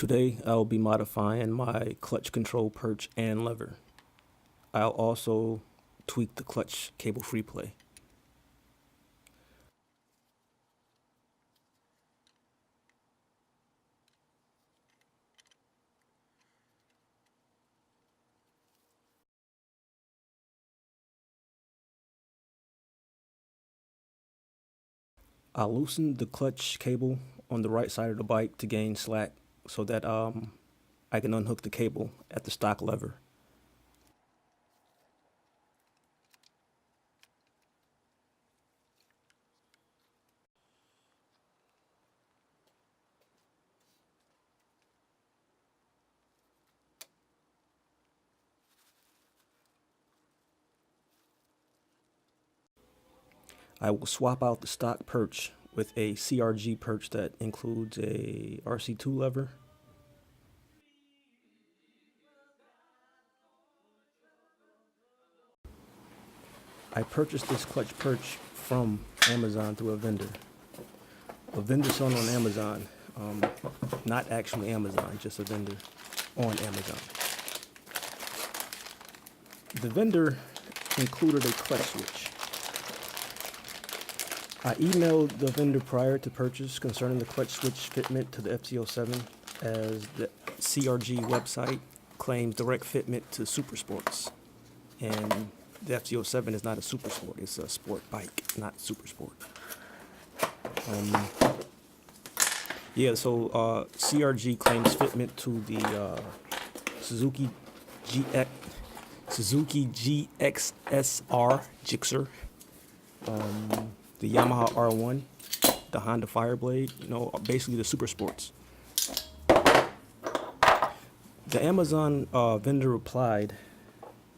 Today I'll be modifying my clutch control perch and lever. I'll also tweak the clutch cable free play. I'll loosen the clutch cable on the right side of the bike to gain slack so that I can unhook the cable at the stock lever. I will swap out the stock perch with a CRG perch that includes a RC2 lever. I purchased this clutch perch from Amazon through a vendor selling on Amazon, not actually Amazon, just a vendor on Amazon. The vendor included a clutch switch. I emailed the vendor prior to purchase concerning the clutch switch fitment to the Fz-07, as the CRG website claims direct fitment to super sports, and the Fz-07 is not a super sport, it's a sport bike, not super sport. CRG claims fitment to the Suzuki GXSR Gixxer, the Yamaha R1, the Honda Fireblade, basically the super sports. The Amazon vendor replied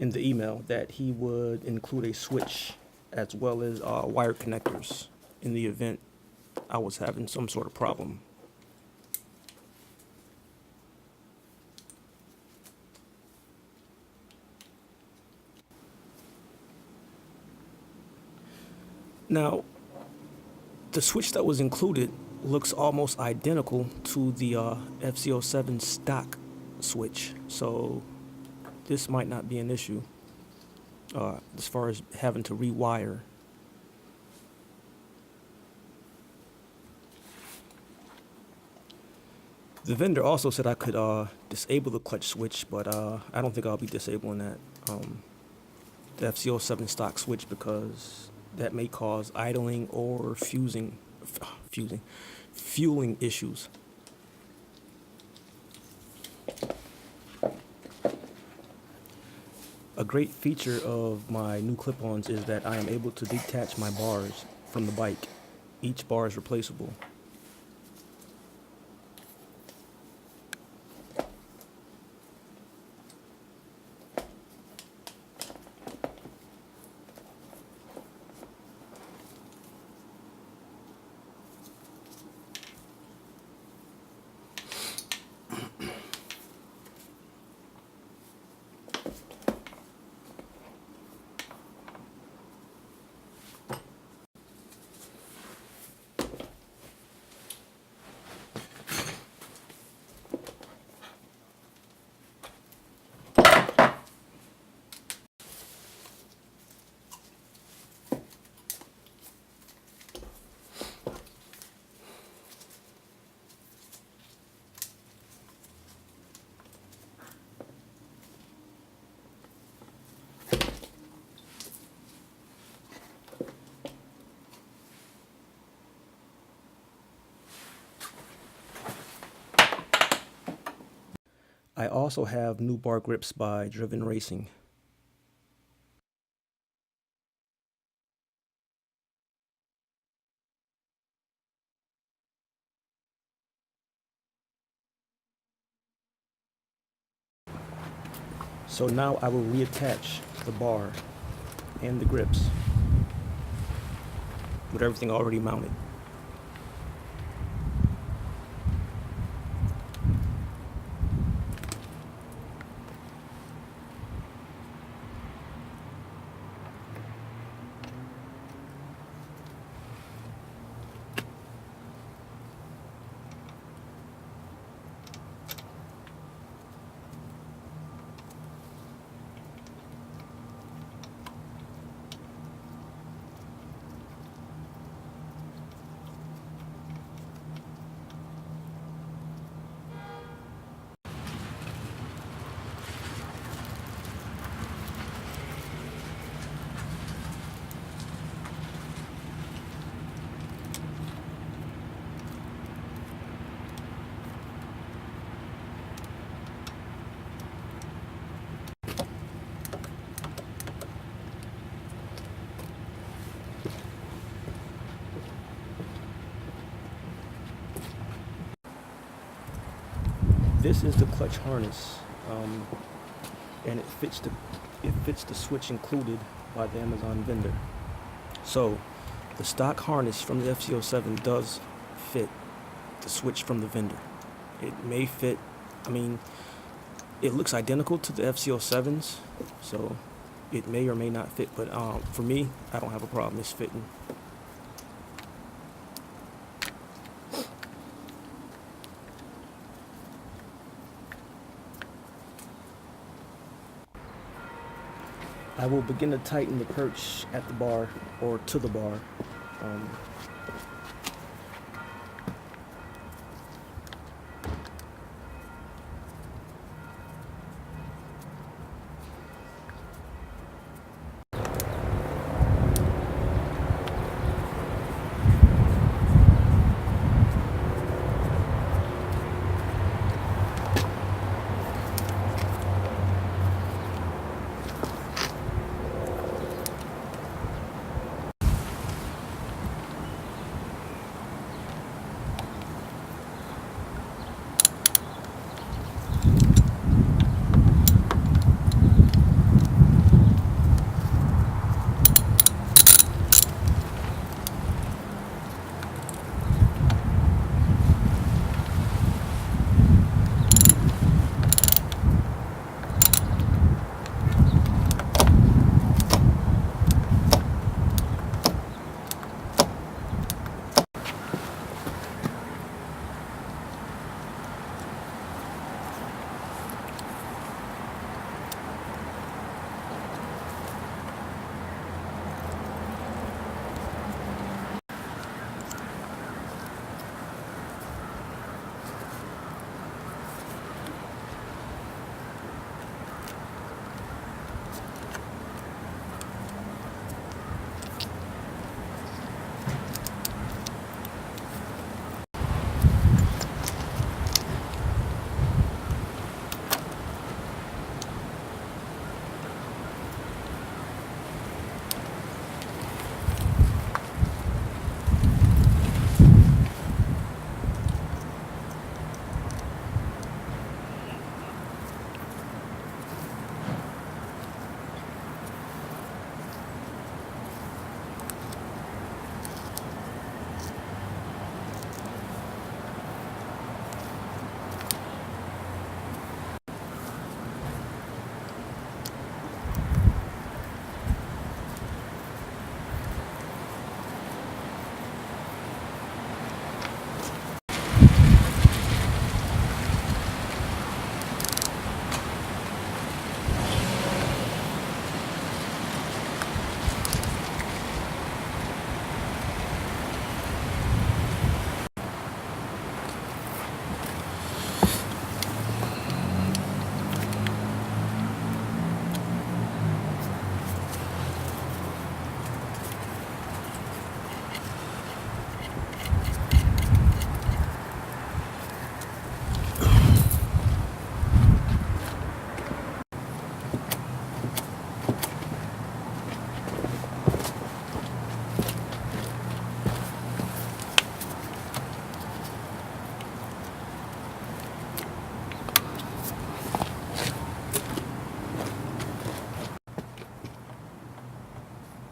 in the email that he would include a switch as well as wire connectors in the event I was having some sort of problem. Now, the switch that was included looks almost identical to the Fz-07 stock switch, so this might not be an issue as far as having to rewire. The vendor also said I could disable the clutch switch, but I don't think I'll be disabling that, the Fz-07 stock switch, because that may cause idling or fueling issues. A great feature of my new clip-ons is that I am able to detach my bars from the bike. Each bar is replaceable. I also have new bar grips by Driven Racing. So now I will reattach the bar and the grips with everything already mounted. this is the clutch harness, and it fits the switch included by the Amazon vendor. So the stock harness from the Fz-07 does fit the switch from the vendor. It may fit, I mean, it looks identical to the Fz-07's, so it may or may not fit, but for me, I don't have a problem. It's fitting. I will begin to tighten the perch at the bar, or to the bar.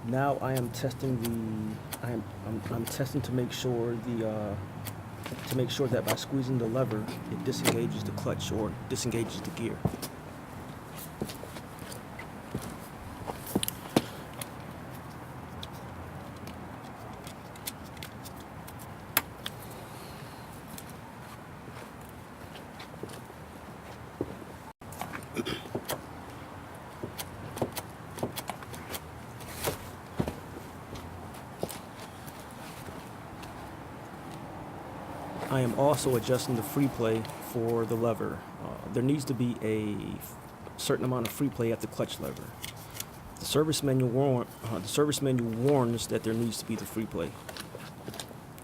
Now I am testing I'm testing to make sure that by squeezing the lever, it disengages the clutch or disengages the gear. I am also adjusting the free play for the lever. There needs to be a certain amount of free play at the clutch lever. The service manual warns that there needs to be the free play,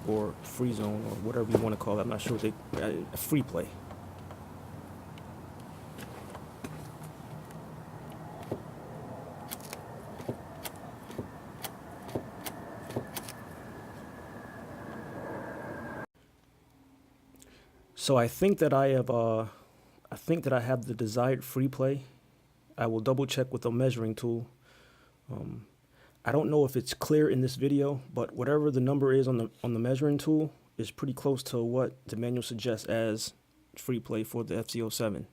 or free zone, or whatever you want to call it. I'm not sure what free play. So I think that I have I think that I have the desired free play. I will double check with a measuring tool. I don't know if it's clear in this video, but whatever the number is on the measuring tool is pretty close to what the manual suggests as free play for the Fz-07.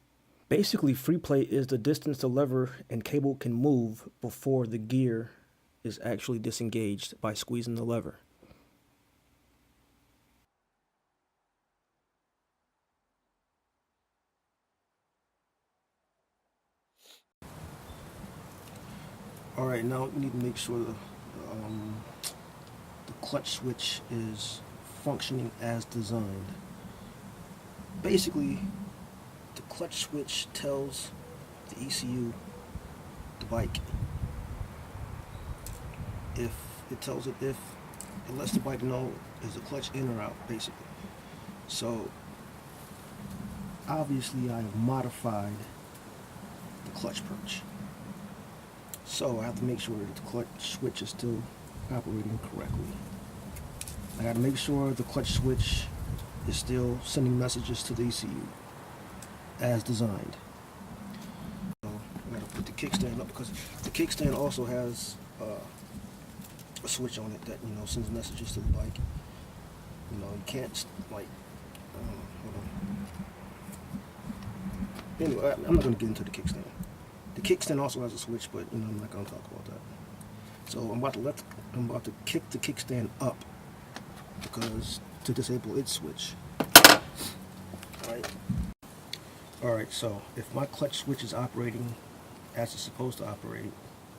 Basically, free play is the distance the lever and cable can move before the gear is actually disengaged by squeezing the lever. All right, now we need to make sure the clutch switch is functioning as designed. Basically, the clutch switch tells the ECU, the bike, if it lets the bike know is the clutch in or out, basically. So obviously I have modified the clutch perch. So I have to make sure that the clutch switch is still operating correctly. I got to make sure the clutch switch is still sending messages to the ECU as designed. So I got to put the kickstand up because the kickstand also has a switch on it that, you know, sends messages to the bike. You know, you can't like hold on. Anyway, I'm not going to get into the kickstand. The kickstand also has a switch, but you know, I'm not going to talk about that. So I'm about to kick the kickstand up because to disable its switch. All right. So if my clutch switch is operating as it's supposed to operate,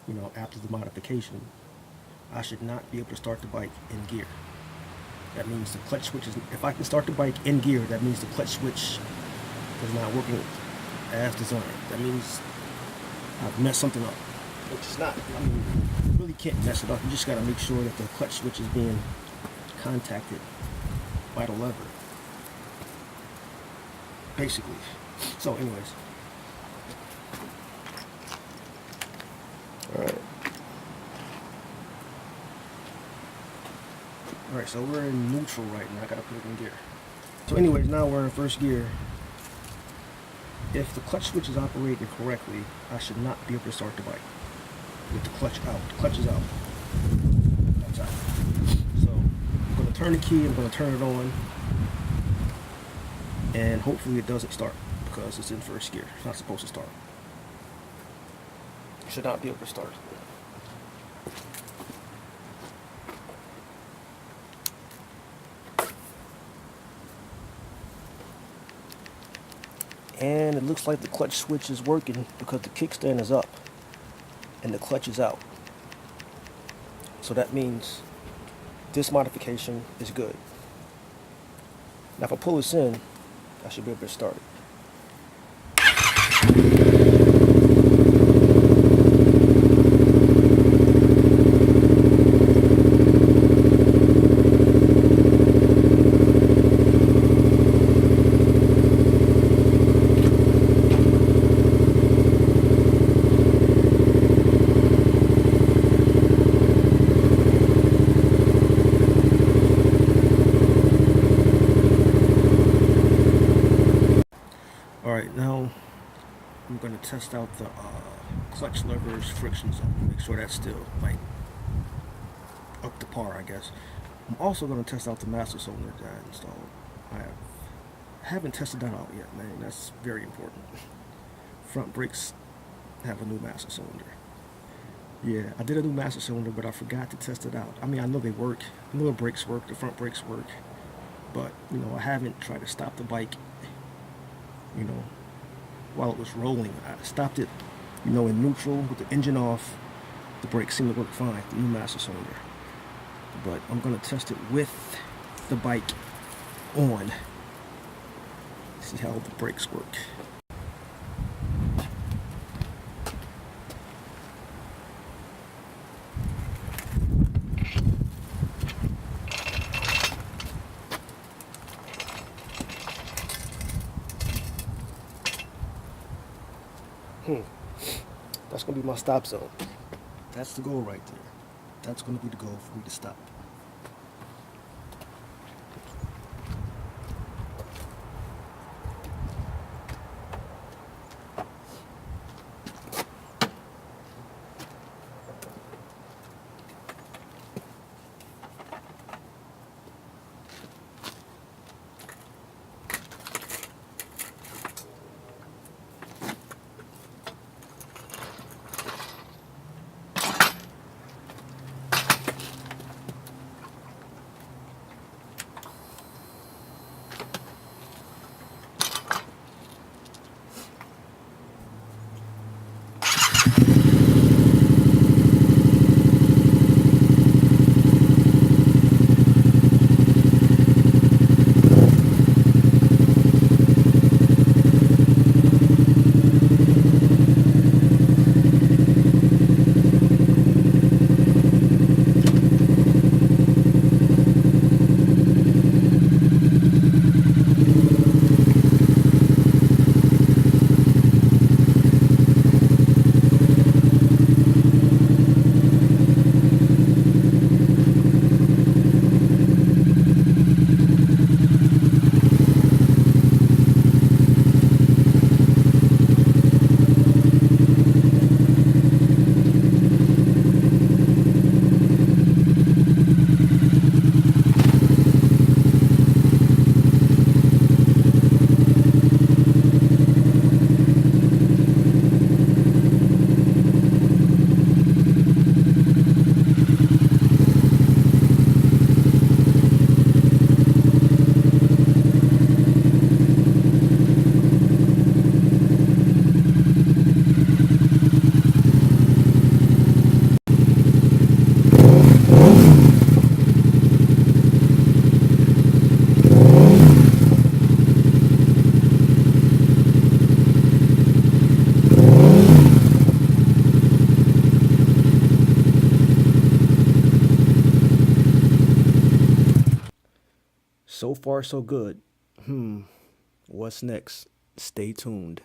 you know, after the modification, I should not be able to start the bike in gear. That means the clutch switch is. If I can start the bike in gear, that means the clutch switch is not working as designed. That means I've messed something up, which is not. I mean, you really can't mess it up. You just got to make sure that the clutch switch is being contacted by the lever, basically. So, anyways, all right. So we're in neutral right now. I got to put it in gear. So, anyways, now we're in first gear. If the clutch switch is operating correctly, I should not be able to start the bike with the clutch out. The clutch is out. That's out. So I'm going to turn the key, I'm going to turn it on, and hopefully it doesn't start because it's in first gear. It's not supposed to start. It should not be able to start. And it looks like the clutch switch is working because the kickstand is up and the clutch is out. So that means this modification is good. Now if I pull this in, I should be able to start it. Alright, now I'm going to test out the clutch lever's friction zone. Make sure that's still like up to par, I guess. I'm also going to test out the master cylinder that I installed. I haven't tested that out yet, man. That's very important. Front brakes have a new master cylinder. Yeah, I did a new master cylinder, but I forgot to test it out. I mean, I know they work. I know the brakes work, the front brakes work. But, you know, I haven't tried to stop the bike, you know, while it was rolling. I stopped it, you know, in neutral with the engine off. The brakes seem to work fine, the new master cylinder. But I'm going to test it with the bike on. See how the brakes work. That's going to be my stop zone. That's the goal right there. That's going to be the goal for me to stop. So far, so good. What's next? Stay tuned.